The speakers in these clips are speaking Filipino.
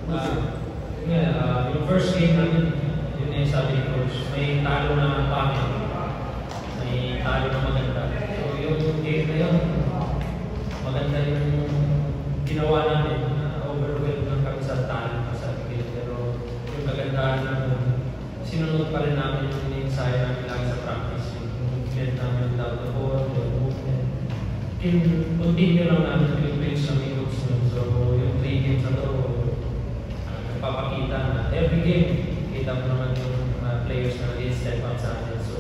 Yung first game namin, yun yung sabi ni Coach, may talo na pangit, may talo na maganda. So yung game na yun, maganda yung ginawa namin, overwhelmed lang kami sa talo sa game. Pero yung kagandahan namin, sinunod pa rin namin yung ensayo namin lagi sa practice, yung movement namin without the ball, yung movement. Continue lang namin yung pitch ng Coach. So yung 3 games na to, papakita na every game, kita mo naman yung players na nag-step up sa atin. So,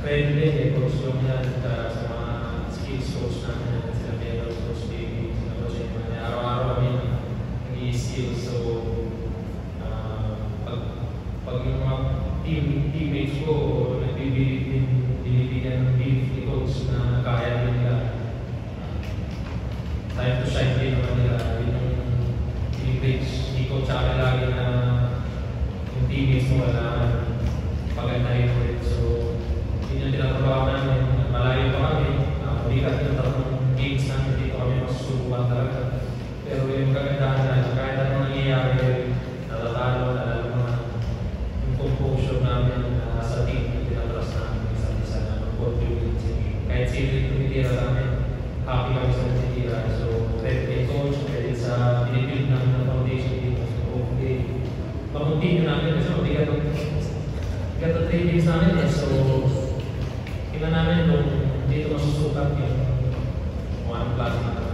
credit din Coach yung yan sa mga skills coach namin, sila Pedro, Coach Baby, sila Coach Eman. Araw-araw kami nag-i-skills. So, pag yung mga teammates ko, nagbibilig din, binibigyan ng belief ni Coach na kaya din nila. Time to shine din naman nila. Ni Coach sa akin lagi na yung teammates mo wala pagandahin mo rin. So, yun yung tinatrabaho namin. Malayo pa kami. Bigat yung tatlong games namin dito kami masusubukan talaga. Pero yung kagandahan na kahit anong nangyayari, natatalo, alam mo na yung composure namin sa team yung tinatras namin isang isa na mag-contribute sa team. Kahit sino yung tumitira sa amin, happy kami sa tumitira. So, credit kay Coach, credit sa binibuild namin ng foundation dito. So, okay. Pamuntin namin kasi mabigat ang 3 days namin eh. So, tingnan namin kung dito masusukat yung kung anong klase na